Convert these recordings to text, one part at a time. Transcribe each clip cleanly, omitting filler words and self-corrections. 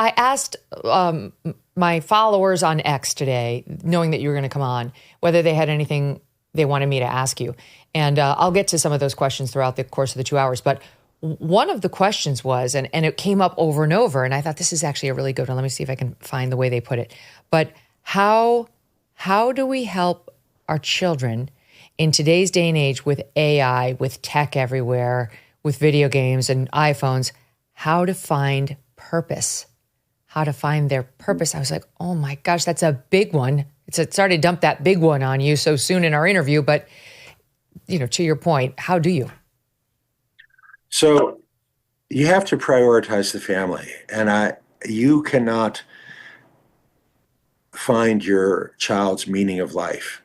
I asked my followers on X today, knowing that you were going to come on, whether they had anything they wanted me to ask you. And I'll get to some of those questions throughout the course of the 2 hours. But one of the questions was, and it came up over and over, and I thought this is actually a really good one. Let me see if I can find the way they put it. But how do we help our children in today's day and age with AI, with tech everywhere, with video games and iPhones, how to find purpose, how to find their purpose? I was like, oh my gosh, that's a big one. Sorry to dump that big one on you so soon in our interview, but to your point, how do you? So you have to prioritize the family, and you cannot find your child's meaning of life,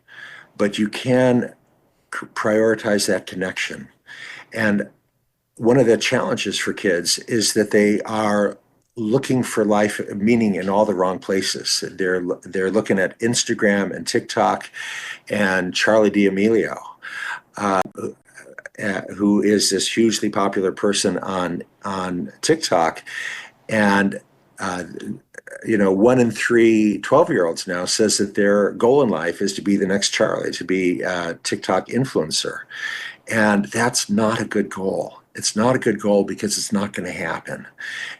but you can prioritize that connection. And one of the challenges for kids is that they are looking for life meaning in all the wrong places. They're looking at Instagram and TikTok and Charlie D'Amelio, who is this hugely popular person on TikTok. And 1 in 3 12-year-olds now says that their goal in life is to be the next Charlie, to be a TikTok influencer. And that's not a good goal. It's not a good goal because it's not going to happen.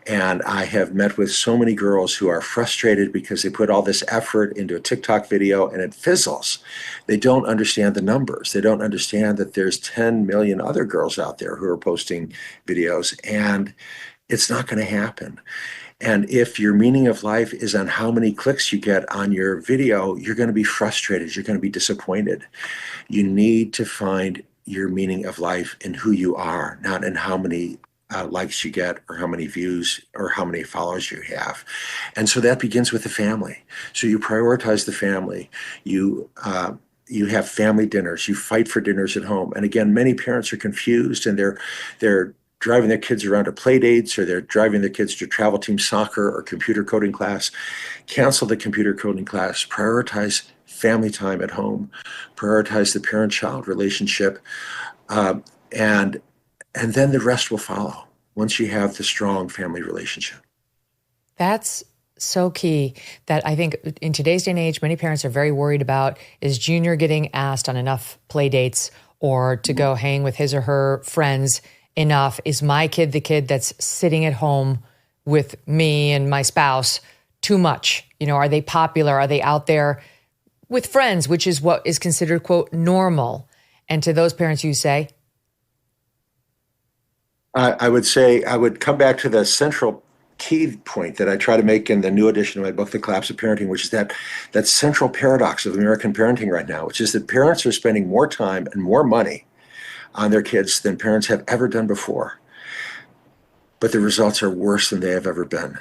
And I have met with so many girls who are frustrated because they put all this effort into a TikTok video and it fizzles. They don't understand the numbers. They don't understand that there's 10 million other girls out there who are posting videos, and it's not going to happen. And if your meaning of life is on how many clicks you get on your video, you're going to be frustrated. You're going to be disappointed. You need to find your meaning of life in who you are, not in how many likes you get or how many views or how many followers you have. And so that begins with the family. So you prioritize the family. You have family dinners. You fight for dinners at home. And again, many parents are confused, and they're driving their kids around to play dates, or they're driving their kids to travel team soccer or computer coding class. Cancel the computer coding class. Prioritize family time at home. Prioritize the parent-child relationship. And then the rest will follow once you have the strong family relationship. That's so key, that I think in today's day and age, many parents are very worried about, is Junior getting asked on enough play dates or to go hang with his or her friends enough? Is my kid the kid that's sitting at home with me and my spouse too much? Are they popular? Are they out there with friends, which is what is considered, quote, normal? And to those parents, you say? I would come back to the central key point that I try to make in the new edition of my book, The Collapse of Parenting, which is that central paradox of American parenting right now, which is that parents are spending more time and more money on their kids than parents have ever done before. But the results are worse than they have ever been.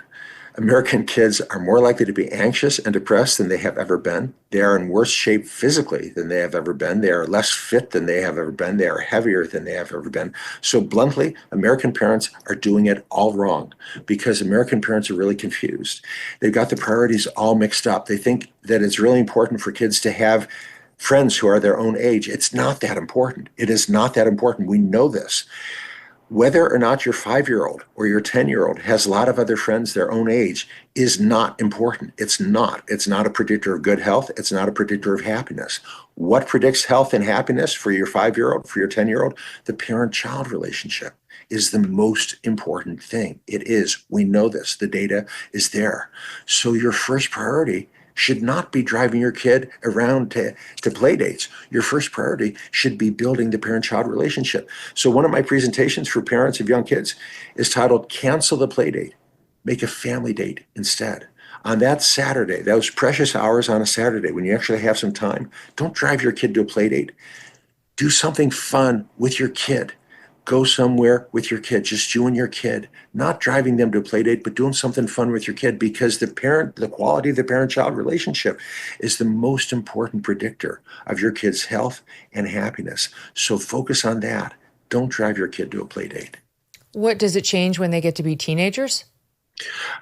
American kids are more likely to be anxious and depressed than they have ever been. They are in worse shape physically than they have ever been. They are less fit than they have ever been. They are heavier than they have ever been. So bluntly, American parents are doing it all wrong because American parents are really confused. They've got the priorities all mixed up. They think that it's really important for kids to have friends who are their own age. It's not that important. It is not that important. We know this. Whether or not your 5-year-old or your 10-year-old has a lot of other friends their own age is not important. It's not. It's not a predictor of good health. It's not a predictor of happiness. What predicts health and happiness for your 5-year-old, for your 10-year-old? The parent-child relationship is the most important thing. It is. We know this. The data is there. So your first priority should not be driving your kid around to play dates. Your first priority should be building the parent-child relationship. So one of my presentations for parents of young kids is titled Cancel the Play Date. Make a family date instead. On that Saturday, those precious hours on a Saturday when you actually have some time, don't drive your kid to a play date. Do something fun with your kid. Go somewhere with your kid, just you and your kid, not driving them to a play date, but doing something fun with your kid, because the quality of the parent-child relationship is the most important predictor of your kid's health and happiness. So focus on that. Don't drive your kid to a play date. What does it change when they get to be teenagers?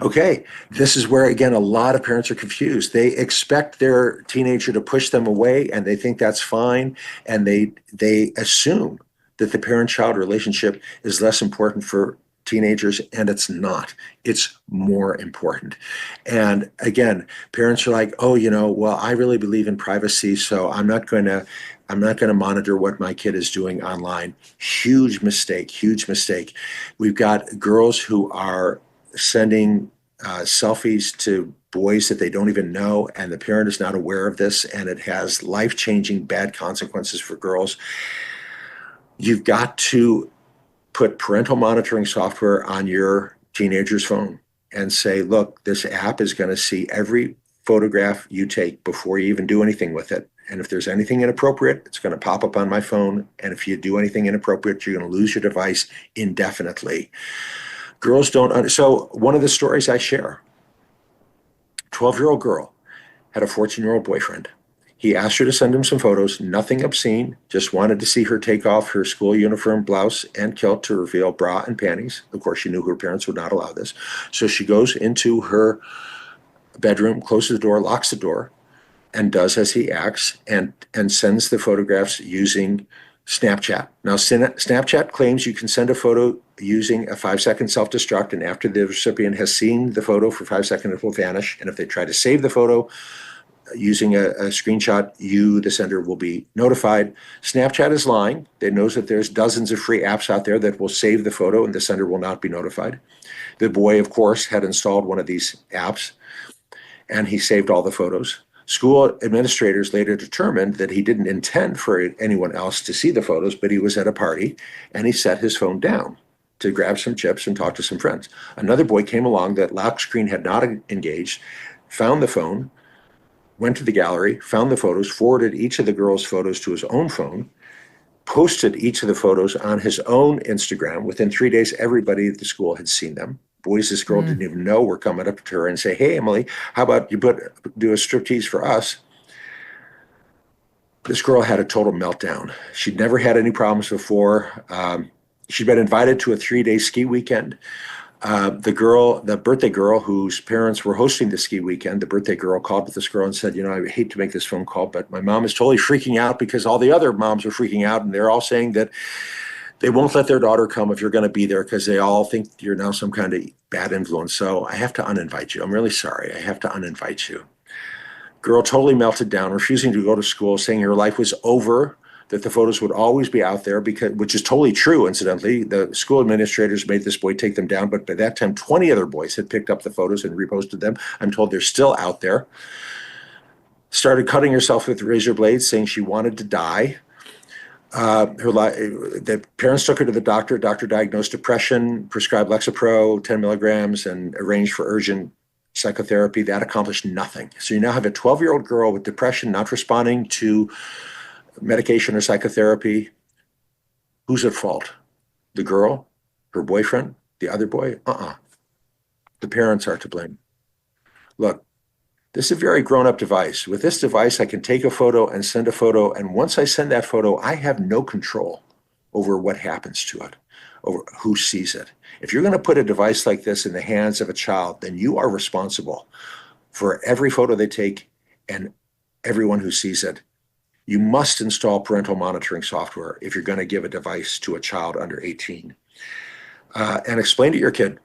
Okay, this is where, again, a lot of parents are confused. They expect their teenager to push them away, and they think that's fine, and they assume that the parent-child relationship is less important for teenagers, and it's not. It's more important. And again, parents are like, oh, well, I really believe in privacy, so I'm not going to monitor what my kid is doing online. Huge mistake, huge mistake. We've got girls who are sending selfies to boys that they don't even know, and the parent is not aware of this, and it has life-changing bad consequences for girls. You've got to put parental monitoring software on your teenager's phone and say, look, this app is going to see every photograph you take before you even do anything with it. And if there's anything inappropriate, it's going to pop up on my phone. And if you do anything inappropriate, you're going to lose your device indefinitely. Girls don't. So one of the stories I share, 12-year-old girl had a 14-year-old boyfriend. He asked her to send him some photos, nothing obscene, just wanted to see her take off her school uniform, blouse, and kilt to reveal bra and panties. Of course, she knew her parents would not allow this. So she goes into her bedroom, closes the door, locks the door, and does as he acts, and sends the photographs using Snapchat. Now, Snapchat claims you can send a photo using a 5-second self-destruct, and after the recipient has seen the photo for 5 seconds, it will vanish. And if they try to save the photo, using a screenshot, the sender, will be notified. Snapchat is lying. It knows that there's dozens of free apps out there that will save the photo and the sender will not be notified. The boy, of course, had installed one of these apps and he saved all the photos. School administrators later determined that he didn't intend for anyone else to see the photos, but he was at a party and he set his phone down to grab some chips and talk to some friends. Another boy came along that lock screen had not engaged, found the phone, went to the gallery, found the photos, forwarded each of the girls' photos to his own phone, posted each of the photos on his own Instagram. Within 3 days, everybody at the school had seen them. Boys this girl didn't even know were coming up to her and say, hey, Emily, how about you do a striptease for us? This girl had a total meltdown. She'd never had any problems before. She'd been invited to a 3-day ski weekend. The birthday girl whose parents were hosting the ski weekend, the birthday girl called with this girl and said, I hate to make this phone call, but my mom is totally freaking out because all the other moms are freaking out and they're all saying that they won't let their daughter come if you're going to be there because they all think you're now some kind of bad influence. So I have to uninvite you. I'm really sorry. I have to uninvite you. Girl totally melted down, refusing to go to school, saying her life was over, that the photos would always be out there, which is totally true, incidentally. The school administrators made this boy take them down, but by that time, 20 other boys had picked up the photos and reposted them. I'm told they're still out there. Started cutting herself with razor blades, saying she wanted to die. The parents took her to the doctor. Doctor diagnosed depression, prescribed Lexapro, 10 milligrams, and arranged for urgent psychotherapy. That accomplished nothing. So you now have a 12-year-old girl with depression, not responding to medication or psychotherapy. Who's at fault? The girl? Her boyfriend? The other boy? The parents are to blame. Look, this is a very grown-up device. With this device, I can take a photo and send a photo, and once I send that photo, I have no control over what happens to it, over who sees it. If you're going to put a device like this in the hands of a child, then you are responsible for every photo they take and everyone who sees it. You must install parental monitoring software if you're going to give a device to a child under 18. And explain to your kid,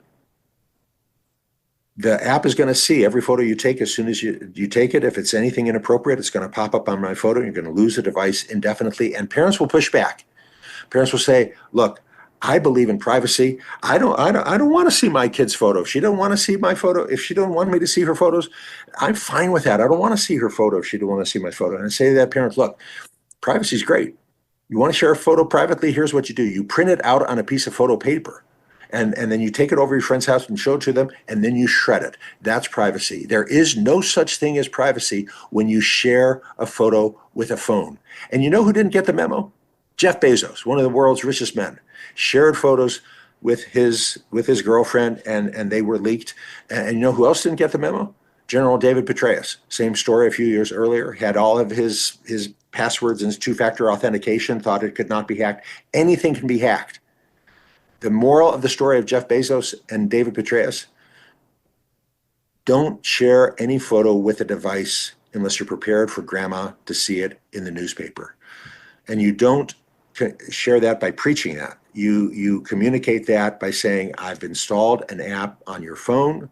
the app is going to see every photo you take as soon as you take it. If it's anything inappropriate, it's going to pop up on my photo. You're going to lose the device indefinitely. And parents will push back. Parents will say, look, I believe in privacy. I don't want to see my kid's photo. If she don't want to see my photo, if she don't want me to see her photos, I'm fine with that. I don't want to see her photo if she don't want to see my photo. And I say to that parent, look, privacy is great. You want to share a photo privately? Here's what you do. You print it out on a piece of photo paper. And then you take it over your friend's house and show it to them, and then you shred it. That's privacy. There is no such thing as privacy when you share a photo with a phone. And you know who didn't get the memo? Jeff Bezos, one of the world's richest men, shared photos with his girlfriend, and they were leaked. And you know who else didn't get the memo? General David Petraeus. Same story a few years earlier, had all of his passwords and his two-factor authentication, thought it could not be hacked. Anything can be hacked. The moral of the story of Jeff Bezos and David Petraeus: don't share any photo with a device unless you're prepared for grandma to see it in the newspaper. And you don't share that by preaching that. You communicate that by saying, I've installed an app on your phone.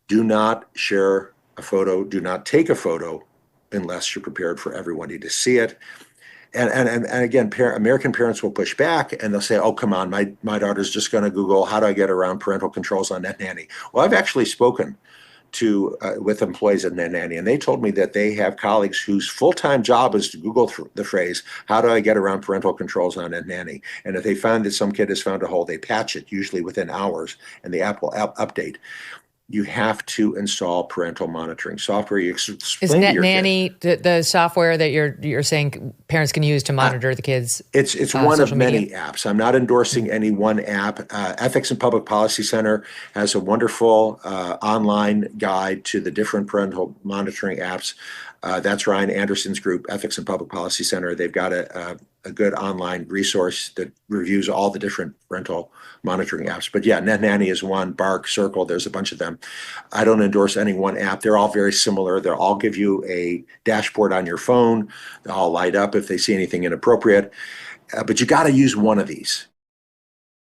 Do not share a photo. Do not take a photo unless you're prepared for everybody to see it. And again, American parents will push back and they'll say, oh, come on, my daughter's just going to Google, how do I get around parental controls on NetNanny? Well, I've actually spoken with employees at NetNanny, and they told me that they have colleagues whose full-time job is to Google the phrase, how do I get around parental controls on NetNanny? And if they find that some kid has found a hole, they patch it, usually within hours, and the app will update. You have to install parental monitoring software. You explain Is to your NetNanny the software that you're saying parents can use to monitor the kids? It's one of many media? apps. I'm not endorsing any one app. Ethics and Public Policy Center has a wonderful online guide to the different parental monitoring apps. That's Ryan Anderson's group, Ethics and Public Policy Center. They've got a good online resource that reviews all the different parental monitoring apps. But yeah, NetNanny is one, Bark, Circle, there's a bunch of them. I don't endorse any one app. They're all very similar. They'll all give you a dashboard on your phone. They'll all light up if they see anything inappropriate. But you got to use one of these.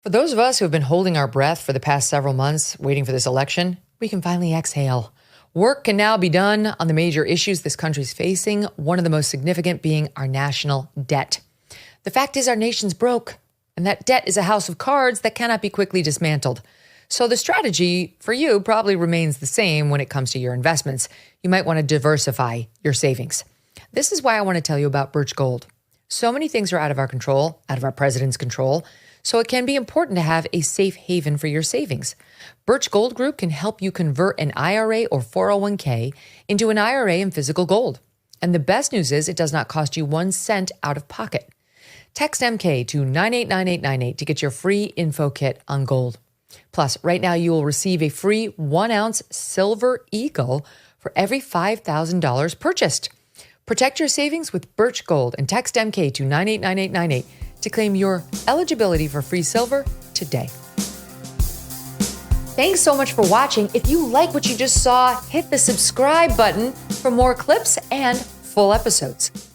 For those of us who have been holding our breath for the past several months, waiting for this election, we can finally exhale. Work can now be done on the major issues this country's facing, one of the most significant being our national debt. The fact is our nation's broke, and that debt is a house of cards that cannot be quickly dismantled. So the strategy for you probably remains the same when it comes to your investments. You might want to diversify your savings. This is why I want to tell you about Birch Gold. So many things are out of our control, out of our president's control, so it can be important to have a safe haven for your savings. Birch Gold Group can help you convert an IRA or 401k into an IRA in physical gold. And the best news is it does not cost you 1 cent out of pocket. Text MK to 989898 to get your free info kit on gold. Plus, right now you will receive a free 1-ounce silver eagle for every $5,000 purchased. Protect your savings with Birch Gold and text MK to 989898 to claim your eligibility for free silver today. Thanks so much for watching. If you like what you just saw, hit the subscribe button for more clips and full episodes.